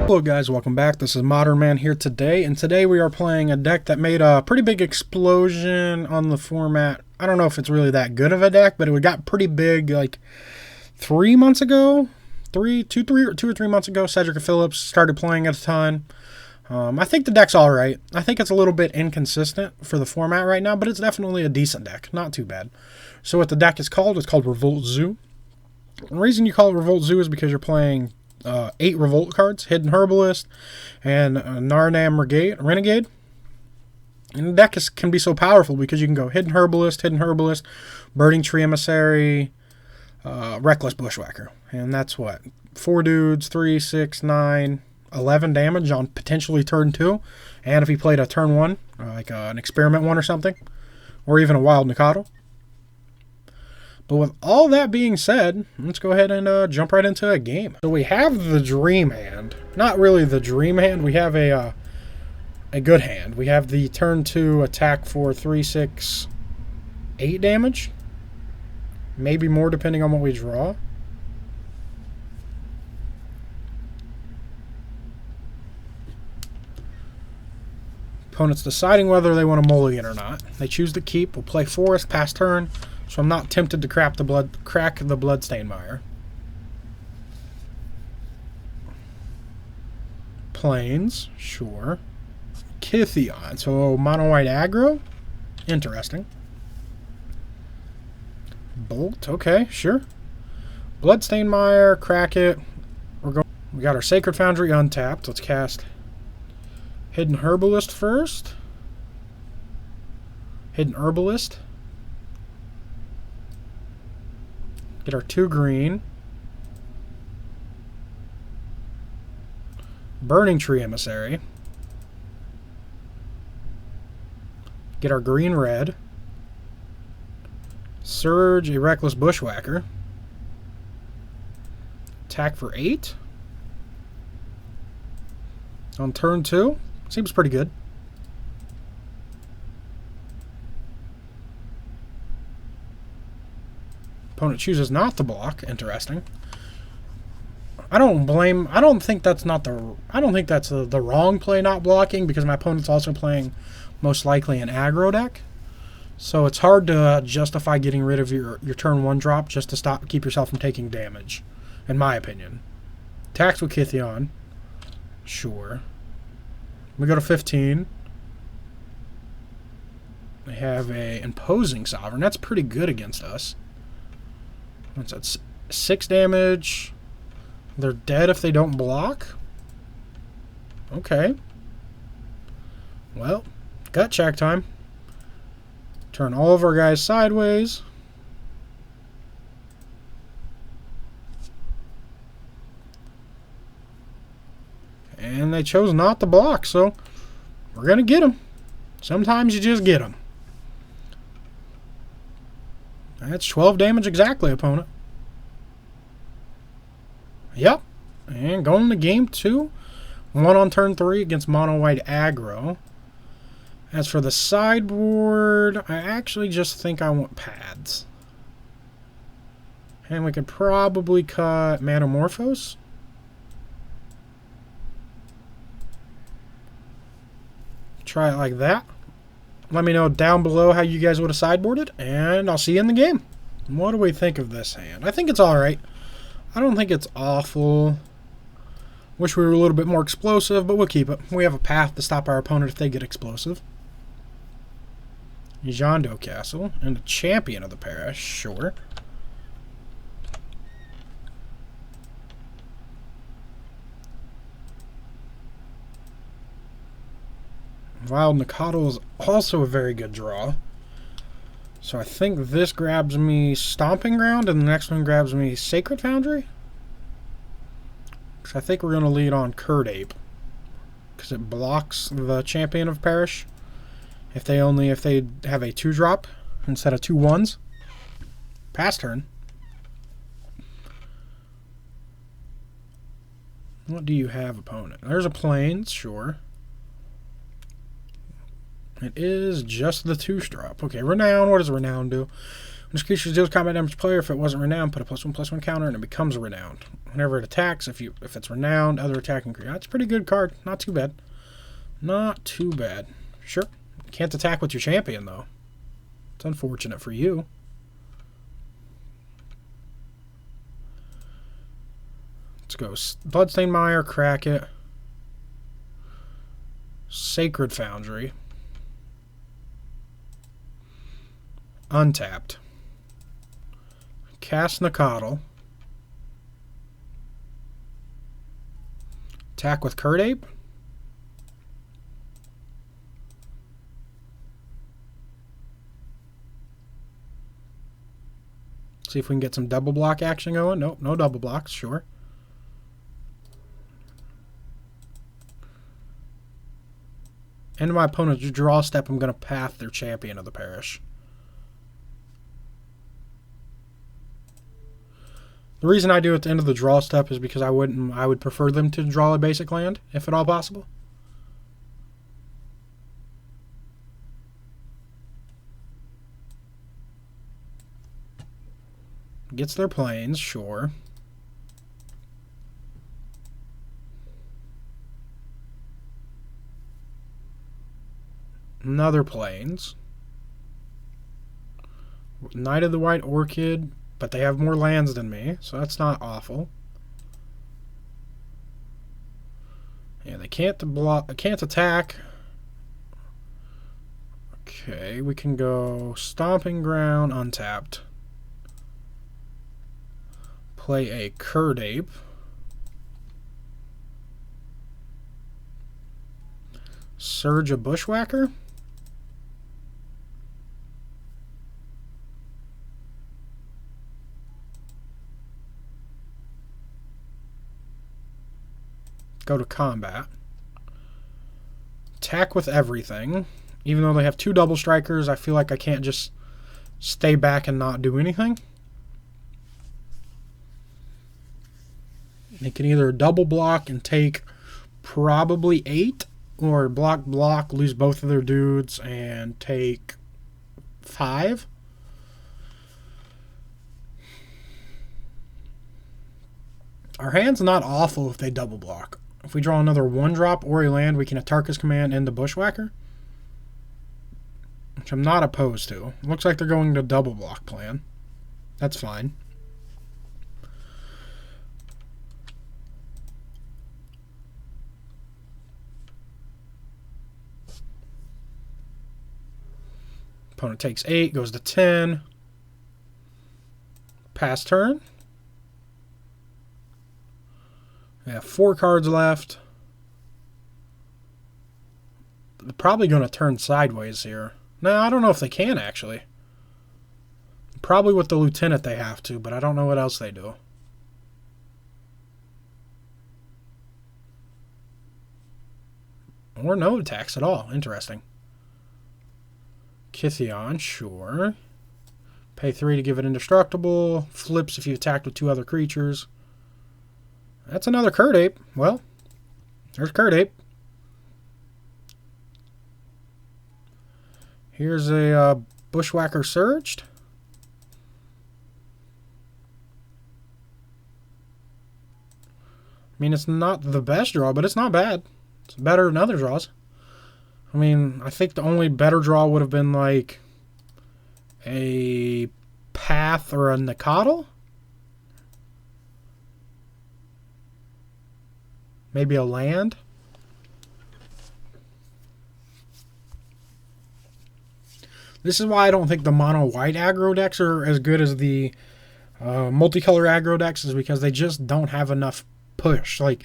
Hello guys, welcome back. This is Modern Man here today, and today we are playing a deck that made a pretty big explosion on the format. I don't know if it's really that good of a deck, but it got pretty big like 3 months ago. 2 or 3 months ago, Cedric Phillips started playing it a ton. I think the deck's alright. I think it's a little bit inconsistent for the format right now, but it's definitely a decent deck. Not too bad. So what the deck is called, it's called Revolt Zoo. The reason you call it Revolt Zoo is because you're playing 8 Revolt cards, Hidden Herbalist, and Narnam Renegade. And the deck can be so powerful because you can go Hidden Herbalist, Burning Tree Emissary, Reckless Bushwhacker. And that's what? 4 dudes, 3, 6, 9, 11 damage on potentially turn 2. And if he played a turn 1, like an Experiment 1 or something, or even a Wild Nikado. But with all that being said, let's go ahead and jump right into a game. So we have the Dream Hand. Not really the Dream Hand. We have a good hand. We have the turn 2 attack for 3, 6, 8 damage. Maybe more depending on what we draw. Opponent's deciding whether they want to mulligan or not. They choose to keep. We'll play Forest past turn. So I'm not tempted to crack the Bloodstained Mire. Plains, sure. Kytheon, so mono white aggro. Interesting. Bolt, okay, sure. Bloodstained Mire, crack it. We got our Sacred Foundry untapped. Let's cast Hidden Herbalist first. Hidden Herbalist. Get our 2 green. Burning Tree Emissary. Get our green red. Surge a Reckless Bushwhacker. Attack for 8. On turn 2. Seems pretty good. Opponent chooses not to block. Interesting. I don't think that's the wrong play, not blocking, because my opponent's also playing most likely an aggro deck. So it's hard to justify getting rid of your turn 1 drop just to keep yourself from taking damage, in my opinion. Attacks with Kytheon. Sure. We go to 15. We have a Imposing Sovereign. That's pretty good against us. What's that? 6 damage. They're dead if they don't block. Okay. Well, gut check time. Turn all of our guys sideways. And they chose not to block, so we're going to get them. Sometimes you just get them. That's 12 damage exactly, opponent. Yep. And going to game 2. 1 on turn 3 against mono white aggro. As for the sideboard, I actually just think I want pads. And we could probably cut Manamorphose. Try it like that. Let me know down below how you guys would have sideboarded, and I'll see you in the game. What do we think of this hand? I think it's alright. I don't think it's awful. Wish we were a little bit more explosive, but we'll keep it. We have a path to stop our opponent if they get explosive. Yjondo Castle, and a Champion of the Parish, sure. Wild Nikado is also a very good draw. So I think this grabs me Stomping Ground, and the next one grabs me Sacred Foundry. Because I think we're going to lead on Curd Ape. Because it blocks the Champion of Parish. If they have a 2-drop instead of 2 1s. Pass turn. What do you have, opponent? There's a Plains, sure. It is just the 2-drop. Okay, Renown. What does Renown do? This creature deals combat damage to player. If it wasn't renowned, put a +1/+1 counter, and it becomes renowned. Whenever it attacks, if it's renowned, other attacking creature. That's a pretty good card. Not too bad. Not too bad. Sure. You can't attack with your champion, though. It's unfortunate for you. Let's go. Bloodstained Mire, crack it. Sacred Foundry. Untapped. Cast Nakatl. Attack with Curdape. See if we can get some double block action going. Nope, no double blocks, sure. End of my opponent's draw step, I'm going to path their Champion of the Parish. The reason I do it at the end of the draw step is because I would prefer them to draw a basic land, if at all possible. Gets their planes, sure. Another planes. Knight of the White Orchid, but they have more lands than me, so that's not awful. Yeah, they can't attack. Okay, we can go Stomping Ground, untapped. Play a Curdape. Surge a Bushwhacker. Go to combat. Attack with everything. Even though they have 2 double strikers, I feel like I can't just stay back and not do anything. They can either double block and take probably 8, or block, lose both of their dudes, and take 5. Our hand's not awful if they double block. If we draw another 1-drop or a land, we can Atarka's Command into Bushwhacker, which I'm not opposed to. It looks like they're going to double block plan. That's fine. Opponent takes 8, goes to 10. Pass turn. We have 4 cards left. They're probably going to turn sideways here. No, I don't know if they can, actually. Probably with the Lieutenant they have to, but I don't know what else they do. Or no attacks at all. Interesting. Kithion, sure. Pay 3 to give it indestructible. Flips if you attacked with 2 other creatures. That's another Curdape. Well, there's Curdape. Here's a Bushwhacker Surged. I mean, it's not the best draw, but it's not bad. It's better than other draws. I mean, I think the only better draw would have been like a Path or a Nakatl. Maybe a land. This is why I don't think the mono white aggro decks are as good as the multicolor aggro decks, is because they just don't have enough push. Like,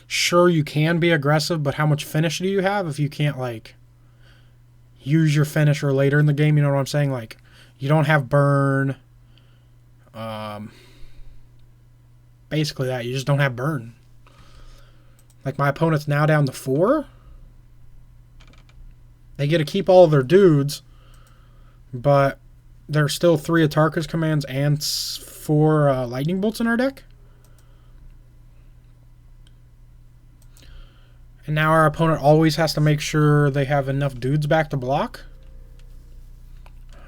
sure, you can be aggressive, but how much finish do you have if you can't, like, use your finisher later in the game? You know what I'm saying? Like, you don't have burn. Basically that. You just don't have burn. Like, my opponent's now down to 4. They get to keep all of their dudes, but there's still 3 Atarka's Commands and 4 Lightning Bolts in our deck. And now our opponent always has to make sure they have enough dudes back to block.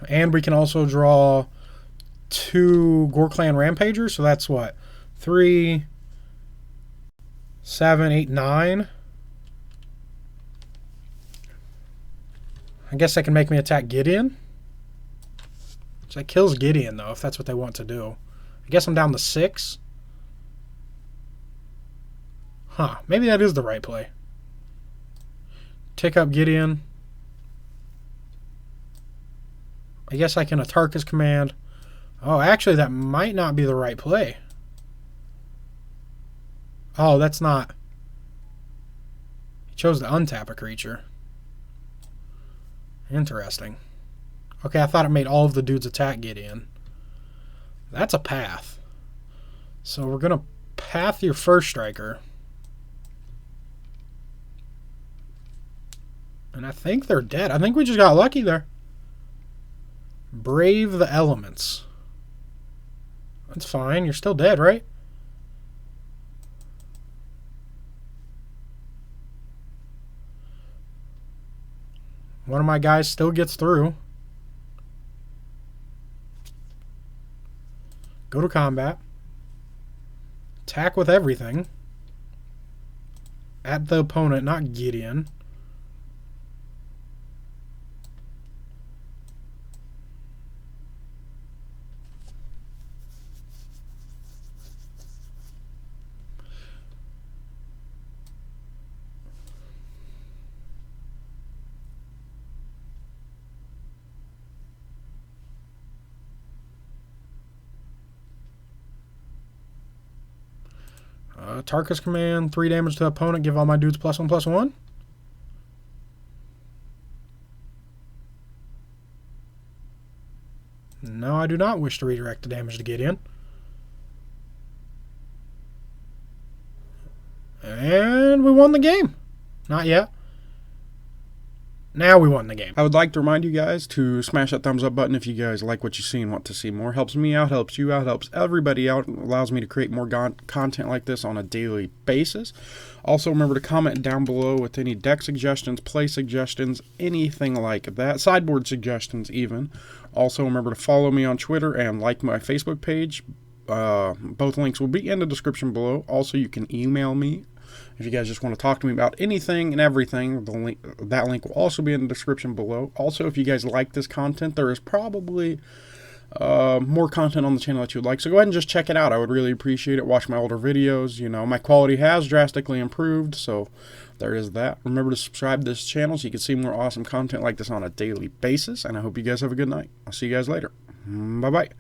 And we can also draw 2 Gore-Clan Rampagers, so that's what? 3, 7, 8, 9. I guess they can make me attack Gideon. So that kills Gideon, though, if that's what they want to do. I guess I'm down to 6. Huh, maybe that is the right play. Tick up Gideon. I guess I can attack his command. Oh, actually, that might not be the right play. Oh, that's not. He chose to untap a creature. Interesting. Okay, I thought it made all of the dudes attack Gideon. That's a path. So we're going to path your first striker. And I think they're dead. I think we just got lucky there. Brave the elements. That's fine. You're still dead, right? One of my guys still gets through. Go to combat. Attack with everything. At the opponent, not Gideon. Tarkus command, 3 damage to the opponent, give all my dudes +1/+1. No, I do not wish to redirect the damage to Gideon. And we won the game. Not yet. Now we won the game. I would like to remind you guys to smash that thumbs up button if you guys like what you see and want to see more. Helps me out, helps you out, helps everybody out, allows me to create more content like this on a daily basis. Also, remember to comment down below with any deck suggestions, play suggestions, anything like that, sideboard suggestions even. Also, remember to follow me on Twitter and like my Facebook page. Both links will be in the description below. Also, you can email me if you guys just want to talk to me about anything and everything. That link will also be in the description below. Also, if you guys like this content, there is probably more content on the channel that you would like, so go ahead and just check it out. I would really appreciate it. Watch my older videos. You know, my quality has drastically improved, so there is that. Remember to subscribe to this channel so you can see more awesome content like this on a daily basis, and I hope you guys have a good night. I'll see you guys later. Bye-bye.